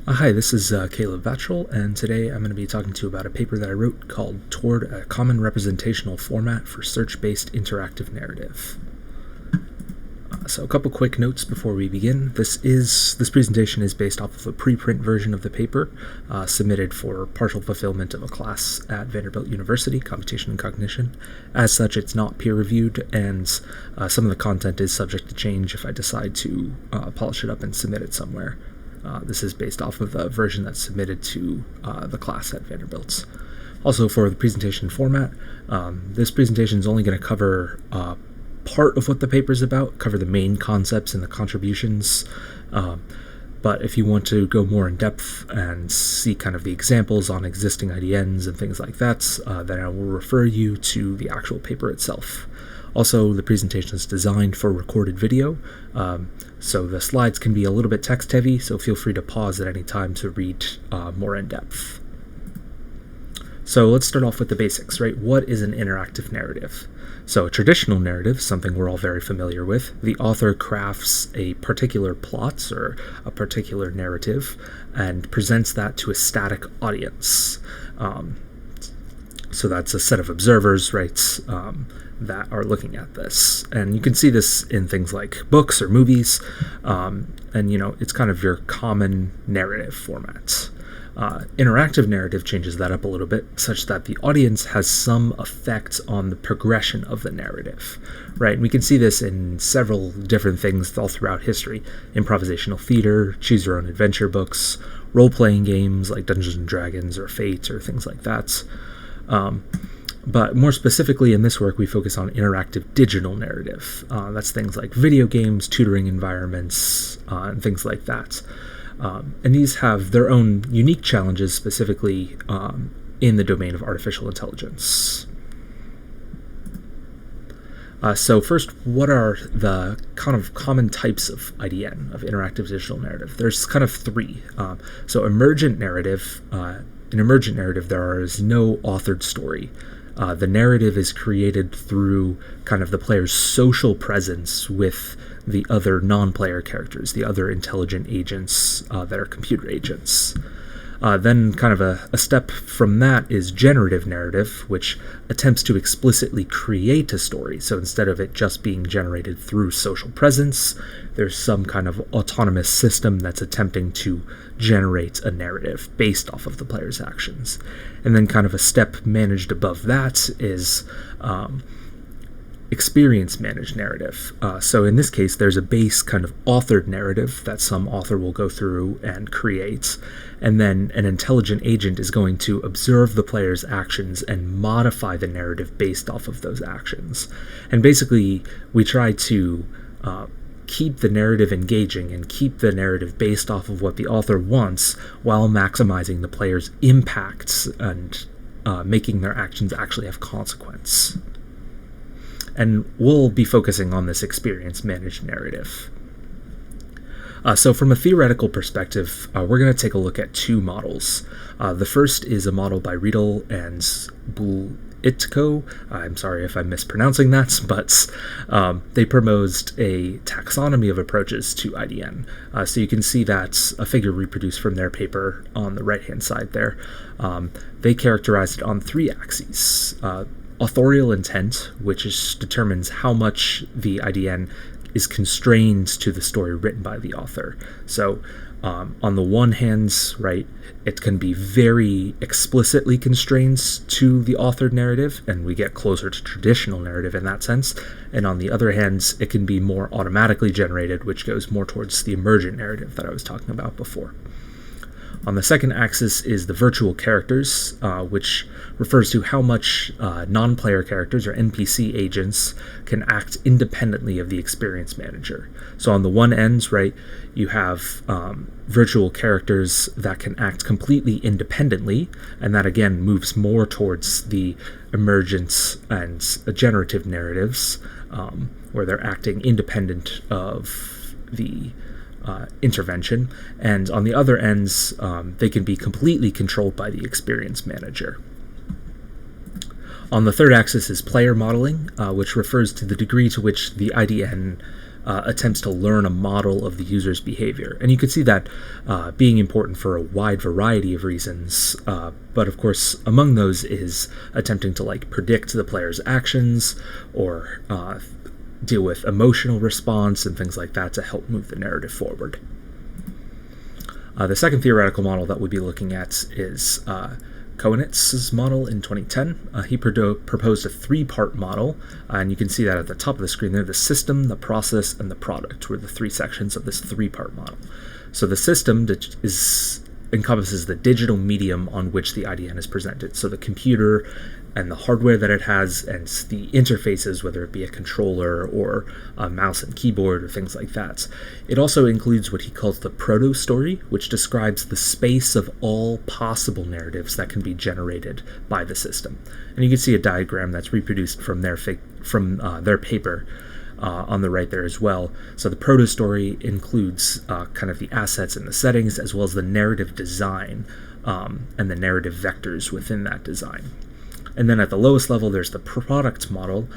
Hi, this is Caleb Vatchel, and today I'm going to be talking to you about a paper that I wrote called Toward a Common Representational Format for Search-Based Interactive Narrative. So a couple quick notes before we begin. This presentation is based off of a preprint version of the paper submitted for partial fulfillment of a class at Vanderbilt University, Computation and Cognition. As such, it's not peer-reviewed, and some of the content is subject to change if I decide to polish it up and submit it somewhere. This is based off of the version that's submitted to the class at Vanderbilt. Also, for the presentation format, this presentation is only going to cover part of what the paper is about, cover the main concepts and the contributions. But if you want to go more in depth and see kind of the examples on existing IDNs and things like that, then I will refer you to the actual paper itself. Also, the presentation is designed for recorded video, so the slides can be a little bit text-heavy, so feel free to pause at any time to read more in depth. So let's start off with the basics, right? What is an interactive narrative? So a traditional narrative, something we're all very familiar with, the author crafts a particular plot or a particular narrative and presents that to a static audience. So that's a set of observers, right, that are looking at this. And you can see this in things like books or movies, and it's kind of your common narrative format. Interactive narrative changes that up a little bit, such that the audience has some effect on the progression of the narrative, right? And we can see this in several different things all throughout history: improvisational theater, choose your own adventure books, role-playing games like Dungeons and Dragons or Fate or things like that. But more specifically in this work, we focus on interactive digital narrative. That's things like video games, tutoring environments, and things like that. And these have their own unique challenges, specifically in the domain of artificial intelligence. So first, what are the kind of common types of IDN, of interactive digital narrative? There's kind of three. So emergent narrative, in emergent narrative, there is no authored story. The narrative is created through kind of the player's social presence with the other non-player characters, the other intelligent agents that are computer agents. Then kind of a step from that is generative narrative, which attempts to explicitly create a story. So instead of it just being generated through social presence, there's some kind of autonomous system that's attempting to generate a narrative based off of the player's actions. And then kind of a step managed above that is experience managed narrative. So in this case, there's a base kind of authored narrative that some author will go through and create, and then an intelligent agent is going to observe the player's actions and modify the narrative based off of those actions. And basically, we try to keep the narrative engaging and keep the narrative based off of what the author wants while maximizing the player's impacts and making their actions actually have consequence. And we'll be focusing on this experience-managed narrative. So from a theoretical perspective, we're going to take a look at two models. The first is a model by Riedel and Bulitko. I'm sorry if I'm mispronouncing that, but they proposed a taxonomy of approaches to IDN. So you can see that's a figure reproduced from their paper on the right-hand side there. They characterized it on three axes. Authorial intent, which determines how much the IDN is constrained to the story written by the author. So on the one hand, right, it can be very explicitly constrained to the authored narrative, and we get closer to traditional narrative in that sense. And on the other hand, it can be more automatically generated, which goes more towards the emergent narrative that I was talking about before. On the second axis is the virtual characters, which refers to how much non-player characters or NPC agents can act independently of the experience manager. So on the one end, right, you have virtual characters that can act completely independently, and that again moves more towards the emergent and generative narratives, where they're acting independent of the intervention, and on the other ends, they can be completely controlled by the experience manager. On the third axis is player modeling, which refers to the degree to which the IDN attempts to learn a model of the user's behavior. And you could see that being important for a wide variety of reasons, but of course among those is attempting to predict the player's actions or deal with emotional response and things like that to help move the narrative forward. The second theoretical model that we'll be looking at is Koenitz's model in 2010. He proposed a three-part model, and you can see that at the top of the screen there. The system, the process, and the product were the three sections of this three-part model. So the system encompasses the digital medium on which the IDN is presented. So the computer and the hardware that it has and the interfaces, whether it be a controller or a mouse and keyboard or things like that. It also includes what he calls the proto-story, which describes the space of all possible narratives that can be generated by the system. And you can see a diagram that's reproduced from their paper on the right there as well. So the proto-story includes kind of the assets and the settings, as well as the narrative design and the narrative vectors within that design. And then at the lowest level, there's the product model,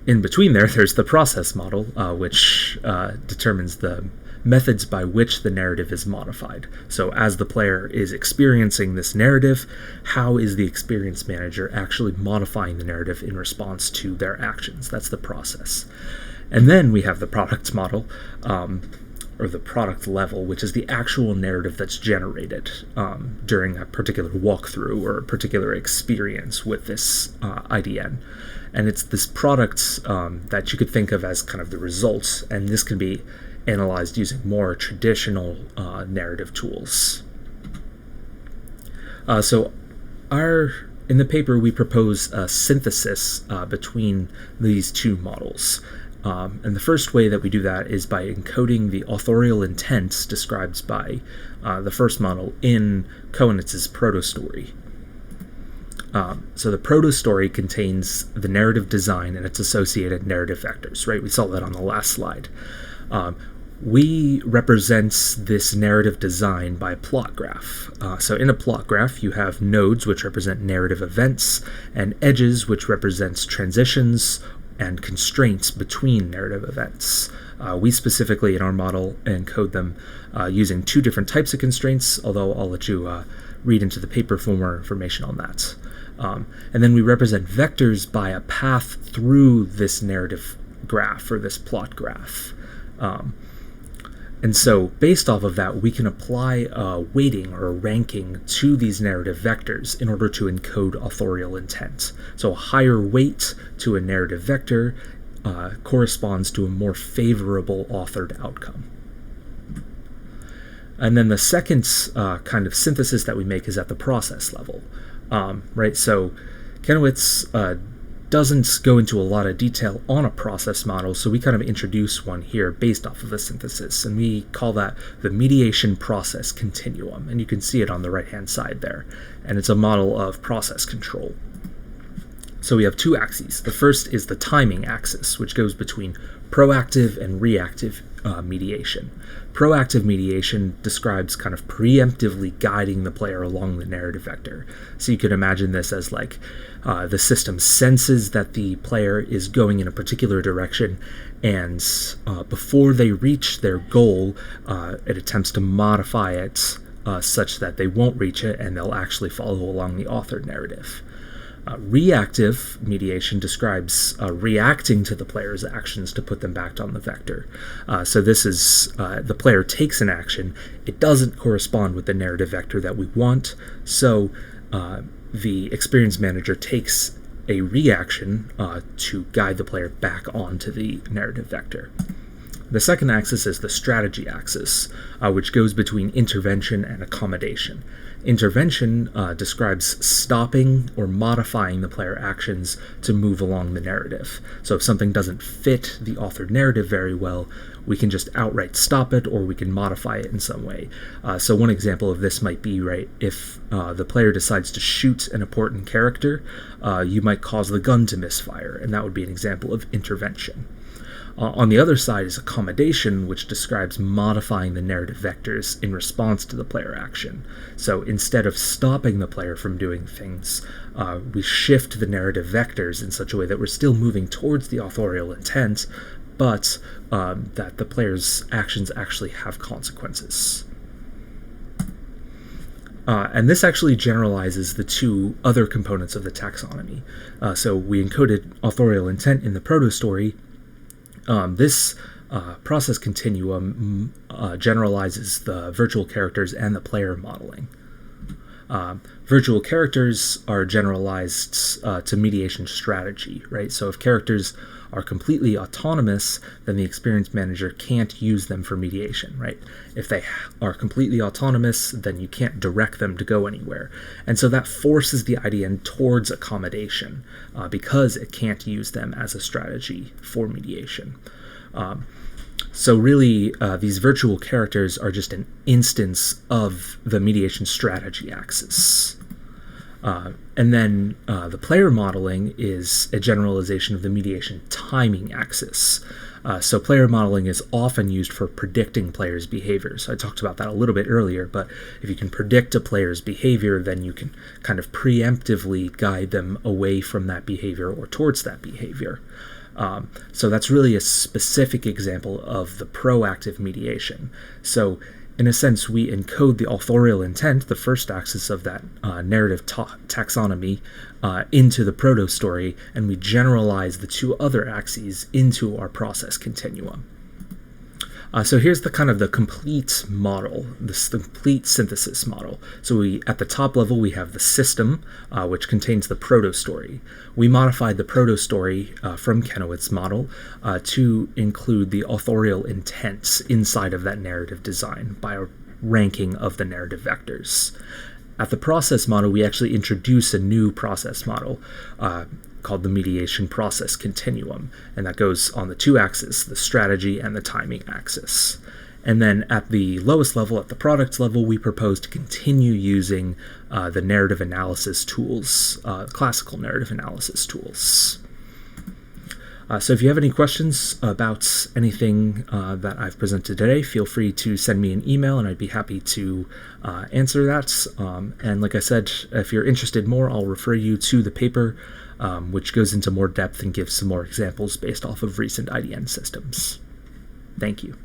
in between there's the process model, which determines the methods by which the narrative is modified. So as the player is experiencing this narrative, how is the experience manager actually modifying the narrative in response to their actions? That's the process. And then we have the product model, or the product level, which is the actual narrative that's generated during a particular walkthrough or a particular experience with this IDN. And it's this product that you could think of as kind of the results, and this can be analyzed using more traditional narrative tools. In the paper, we propose a synthesis between these two models. And the first way that we do that is by encoding the authorial intent described by the first model in Koenitz's proto-story. So the proto-story contains the narrative design and its associated narrative vectors, right? We saw that on the last slide. We represent this narrative design by a plot graph. So in a plot graph, you have nodes, which represent narrative events, and edges, which represents transitions and constraints between narrative events. We specifically, in our model, encode them using two different types of constraints, although I'll let you read into the paper for more information on that. And then we represent vectors by a path through this narrative graph, or this plot graph. And so based off of that, we can apply a weighting or a ranking to these narrative vectors in order to encode authorial intent. So a higher weight to a narrative vector corresponds to a more favorable authored outcome. And then the second kind of synthesis that we make is at the process level, right? So Koenitz doesn't go into a lot of detail on a process model, so we kind of introduce one here based off of the synthesis, and we call that the mediation process continuum, and you can see it on the right-hand side there, and it's a model of process control. So we have two axes. The first is the timing axis, which goes between proactive and reactive mediation. Proactive mediation describes kind of preemptively guiding the player along the narrative vector. So you could imagine this as the system senses that the player is going in a particular direction, and before they reach their goal, it attempts to modify it such that they won't reach it and they'll actually follow along the authored narrative. Reactive mediation describes reacting to the player's actions to put them back on the vector. So this is the player takes an action. It doesn't correspond with the narrative vector that we want, so the experience manager takes a reaction to guide the player back onto the narrative vector. The second axis is the strategy axis, which goes between intervention and accommodation. Intervention describes stopping or modifying the player actions to move along the narrative. So if something doesn't fit the authored narrative very well, we can just outright stop it, or we can modify it in some way. So one example of this might be, right, if the player decides to shoot an important character, you might cause the gun to misfire, and that would be an example of intervention. On the other side is accommodation, which describes modifying the narrative vectors in response to the player action. So instead of stopping the player from doing things, we shift the narrative vectors in such a way that we're still moving towards the authorial intent, but that the player's actions actually have consequences. And this actually generalizes the two other components of the taxonomy. So we encoded authorial intent in the proto-story. This process continuum generalizes the virtual characters and the player modeling. Virtual characters are generalized to mediation strategy, right? So if characters are completely autonomous, then the experience manager can't use them for mediation, right? If they are completely autonomous, then you can't direct them to go anywhere. And so that forces the IDN towards accommodation because it can't use them as a strategy for mediation. So really, these virtual characters are just an instance of the mediation strategy axis. And then the player modeling is a generalization of the mediation timing axis. So player modeling is often used for predicting players' behavior. So I talked about that a little bit earlier, but if you can predict a player's behavior, then you can kind of preemptively guide them away from that behavior or towards that behavior. So that's really a specific example of the proactive mediation. So in a sense, we encode the authorial intent, the first axis of that narrative taxonomy, into the proto-story, and we generalize the two other axes into our process continuum. So here's the kind of the complete model, this complete synthesis model. So at the top level, we have the system, which contains the proto-story. We modified the proto-story from Kennewitz's model to include the authorial intents inside of that narrative design by a ranking of the narrative vectors. At the process model, we actually introduce a new process model called the mediation process continuum, and that goes on the two axes, the strategy and the timing axis. And then at the lowest level, at the product level, we propose to continue using the narrative analysis tools, classical narrative analysis tools. So if you have any questions about anything that I've presented today, feel free to send me an email and I'd be happy to answer that. And like I said, if you're interested more, I'll refer you to the paper, which goes into more depth and gives some more examples based off of recent IDN systems. Thank you.